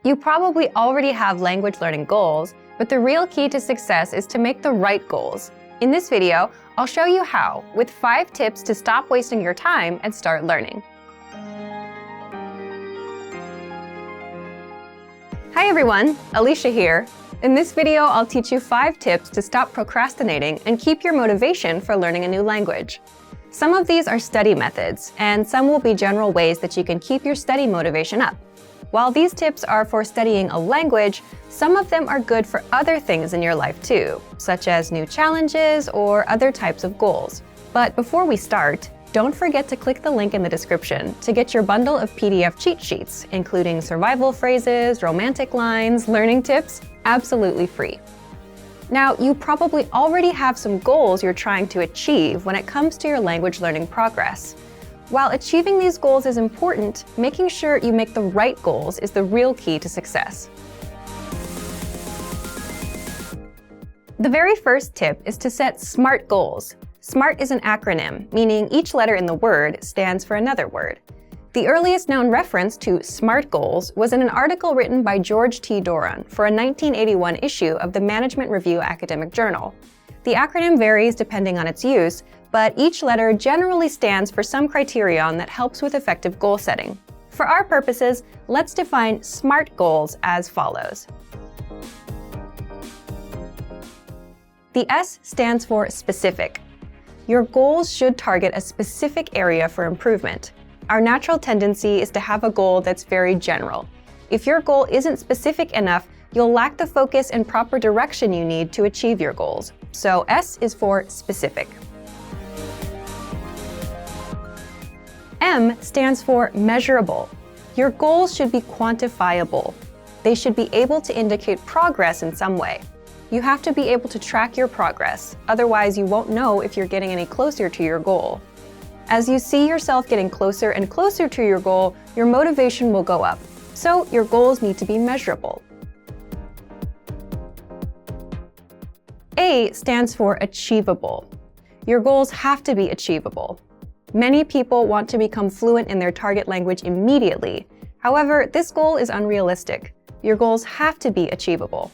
You probably already have language learning goals, but the real key to success is to make the right goals. In this video, I'll show you how, with 5 tips to stop wasting your time and start learning. Hi everyone, Alicia here. In this video, I'll teach you 5 tips to stop procrastinating and keep your motivation for learning a new language. Some of these are study methods, and some will be general ways that you can keep your study motivation up. While these tips are for studying a language, some of them are good for other things in your life too, such as new challenges or other types of goals. But before we start, don't forget to click the link in the description to get your bundle of PDF cheat sheets, including survival phrases, romantic lines, learning tips, absolutely free. Now, you probably already have some goals you're trying to achieve when it comes to your language learning progress. While achieving these goals is important, making sure you make the right goals is the real key to success. The very first tip is to set SMART goals. SMART is an acronym, meaning each letter in the word stands for another word. The earliest known reference to SMART goals was in an article written by George T. Doran for a 1981 issue of the Management Review Academic Journal. The acronym varies depending on its use, but each letter generally stands for some criterion that helps with effective goal setting. For our purposes, let's define SMART goals as follows. The S stands for specific. Your goals should target a specific area for improvement. Our natural tendency is to have a goal that's very general. If your goal isn't specific enough, you'll lack the focus and proper direction you need to achieve your goals. So S is for specific. M stands for measurable. Your goals should be quantifiable. They should be able to indicate progress in some way. You have to be able to track your progress, otherwise you won't know if you're getting any closer to your goal. As you see yourself getting closer and closer to your goal, your motivation will go up. So your goals need to be measurable. A stands for achievable. Your goals have to be achievable. Many people want to become fluent in their target language immediately. However, this goal is unrealistic. Your goals have to be achievable.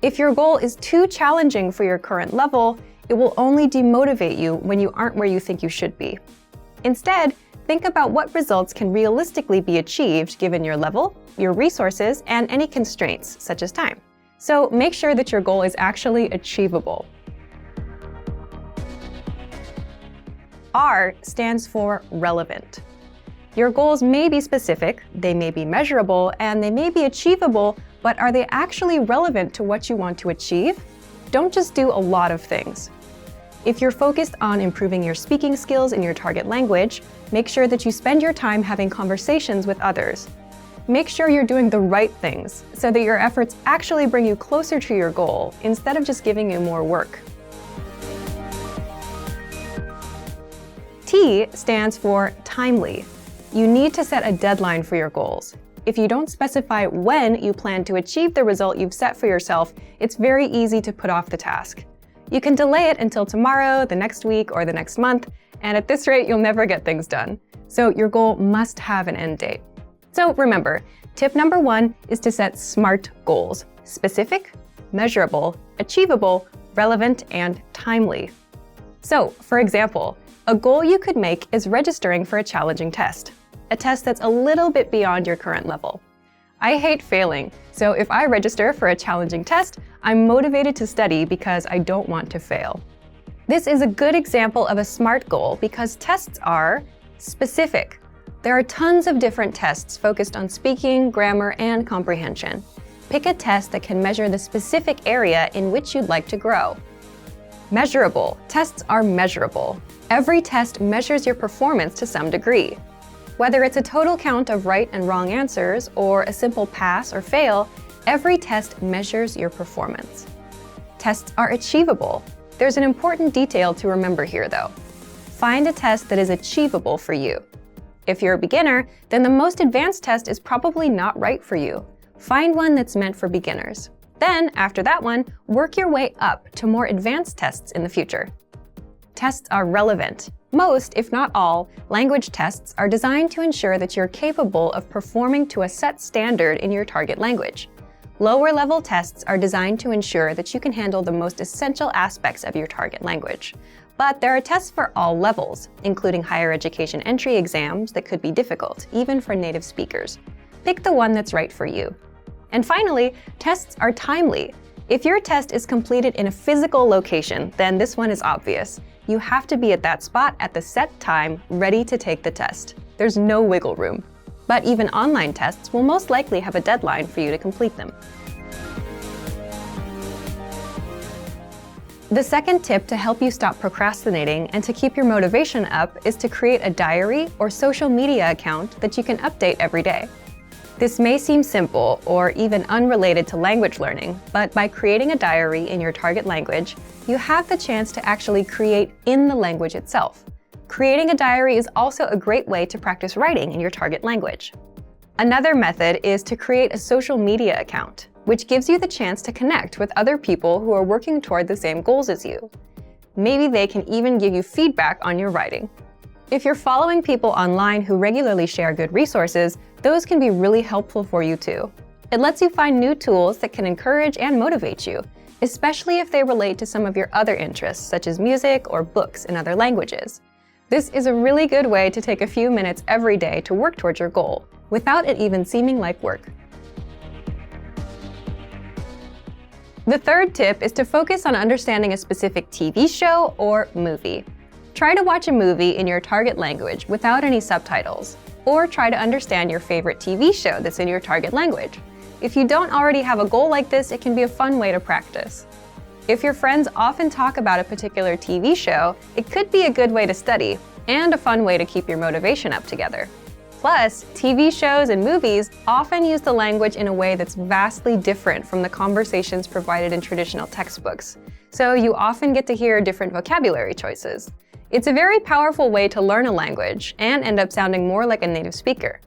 If your goal is too challenging for your current level, it will only demotivate you when you aren't where you think you should be. Instead, think about what results can realistically be achieved given your level, your resources, and any constraints, such as time. So make sure that your goal is actually achievable. R stands for relevant. Your goals may be specific, they may be measurable, and they may be achievable, but are they actually relevant to what you want to achieve? Don't just do a lot of things. If you're focused on improving your speaking skills in your target language, make sure that you spend your time having conversations with others. Make sure you're doing the right things so that your efforts actually bring you closer to your goal instead of just giving you more work. T stands for timely. You need to set a deadline for your goals. If you don't specify when you plan to achieve the result you've set for yourself, it's very easy to put off the task. You can delay it until tomorrow, the next week, or the next month, and at this rate, you'll never get things done. So your goal must have an end date. So remember, tip number 1 is to set SMART goals: specific, measurable, achievable, relevant, and timely. So, for example, a goal you could make is registering for a challenging test, a test that's a little bit beyond your current level. I hate failing, so if I register for a challenging test, I'm motivated to study because I don't want to fail. This is a good example of a SMART goal because tests are specific. There are tons of different tests focused on speaking, grammar, and comprehension. Pick a test that can measure the specific area in which you'd like to grow. Measurable. Tests are measurable. Every test measures your performance to some degree. Whether it's a total count of right and wrong answers or a simple pass or fail, every test measures your performance. Tests are achievable. There's an important detail to remember here, though. Find a test that is achievable for you. If you're a beginner, then the most advanced test is probably not right for you. Find one that's meant for beginners. Then, after that one, work your way up to more advanced tests in the future. Tests are relevant. Most, if not all, language tests are designed to ensure that you're capable of performing to a set standard in your target language. Lower-level tests are designed to ensure that you can handle the most essential aspects of your target language. But there are tests for all levels, including higher education entry exams that could be difficult, even for native speakers. Pick the one that's right for you. And finally, tests are timely. If your test is completed in a physical location, then this one is obvious. You have to be at that spot at the set time, ready to take the test. There's no wiggle room. But even online tests will most likely have a deadline for you to complete them. The second tip to help you stop procrastinating and to keep your motivation up is to create a diary or social media account that you can update every day. This may seem simple or even unrelated to language learning, but by creating a diary in your target language, you have the chance to actually create in the language itself. Creating a diary is also a great way to practice writing in your target language. Another method is to create a social media account, which gives you the chance to connect with other people who are working toward the same goals as you. Maybe they can even give you feedback on your writing. If you're following people online who regularly share good resources, those can be really helpful for you too. It lets you find new tools that can encourage and motivate you, especially if they relate to some of your other interests, such as music or books in other languages. This is a really good way to take a few minutes every day to work towards your goal, without it even seeming like work. The third tip is to focus on understanding a specific TV show or movie. Try to watch a movie in your target language without any subtitles, or try to understand your favorite TV show that's in your target language. If you don't already have a goal like this, it can be a fun way to practice. If your friends often talk about a particular TV show, it could be a good way to study, and a fun way to keep your motivation up together. Plus, TV shows and movies often use the language in a way that's vastly different from the conversations provided in traditional textbooks, so you often get to hear different vocabulary choices. It's a very powerful way to learn a language and end up sounding more like a native speaker.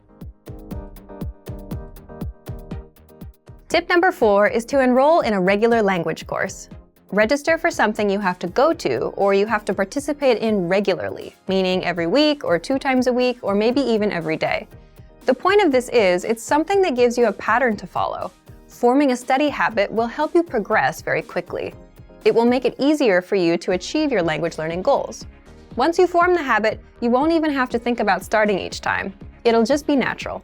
Tip number 4 is to enroll in a regular language course. Register for something you have to go to or you have to participate in regularly, meaning every week or 2 times a week or maybe even every day. The point of this is it's something that gives you a pattern to follow. Forming a study habit will help you progress very quickly. It will make it easier for you to achieve your language learning goals. Once you form the habit, you won't even have to think about starting each time. It'll just be natural.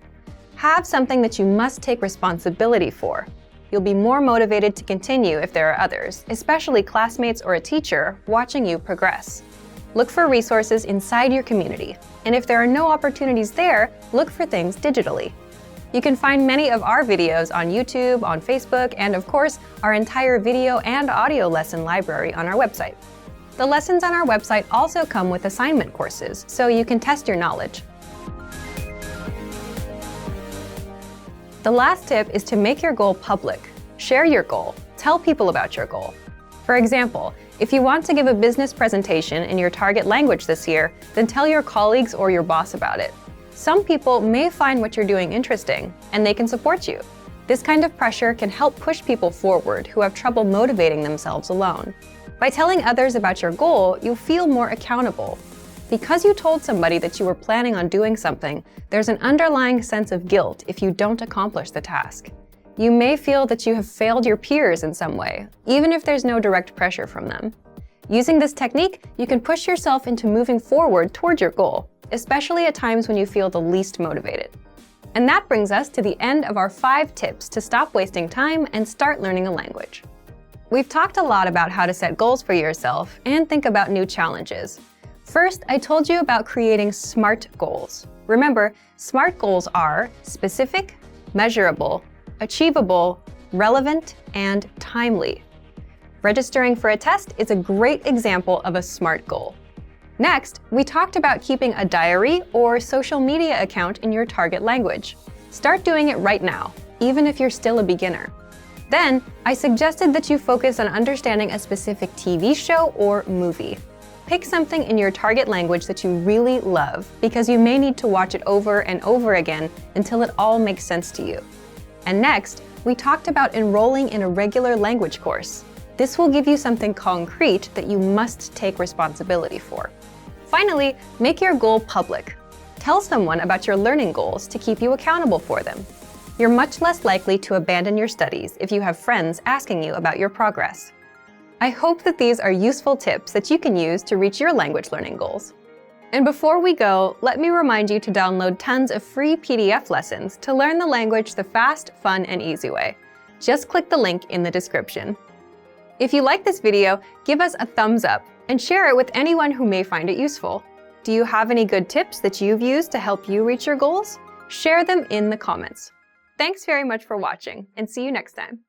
Have something that you must take responsibility for. You'll be more motivated to continue if there are others, especially classmates or a teacher, watching you progress. Look for resources inside your community, and if there are no opportunities there, look for things digitally. You can find many of our videos on YouTube, on Facebook, and of course, our entire video and audio lesson library on our website. The lessons on our website also come with assignment courses, so you can test your knowledge. The last tip is to make your goal public. Share your goal. Tell people about your goal. For example, if you want to give a business presentation in your target language this year, then tell your colleagues or your boss about it. Some people may find what you're doing interesting, and they can support you. This kind of pressure can help push people forward who have trouble motivating themselves alone. By telling others about your goal, you'll feel more accountable. Because you told somebody that you were planning on doing something, there's an underlying sense of guilt if you don't accomplish the task. You may feel that you have failed your peers in some way, even if there's no direct pressure from them. Using this technique, you can push yourself into moving forward toward your goal, especially at times when you feel the least motivated. And that brings us to the end of our 5 tips to stop wasting time and start learning a language. We've talked a lot about how to set goals for yourself and think about new challenges. First, I told you about creating SMART goals. Remember, SMART goals are specific, measurable, achievable, relevant, and timely. Registering for a test is a great example of a SMART goal. Next, we talked about keeping a diary or social media account in your target language. Start doing it right now, even if you're still a beginner. Then, I suggested that you focus on understanding a specific TV show or movie. Pick something in your target language that you really love, because you may need to watch it over and over again until it all makes sense to you. And next, we talked about enrolling in a regular language course. This will give you something concrete that you must take responsibility for. Finally, make your goal public. Tell someone about your learning goals to keep you accountable for them. You're much less likely to abandon your studies if you have friends asking you about your progress. I hope that these are useful tips that you can use to reach your language learning goals. And before we go, let me remind you to download tons of free PDF lessons to learn the language the fast, fun, and easy way. Just click the link in the description. If you like this video, give us a thumbs up and share it with anyone who may find it useful. Do you have any good tips that you've used to help you reach your goals? Share them in the comments. Thanks very much for watching, and see you next time.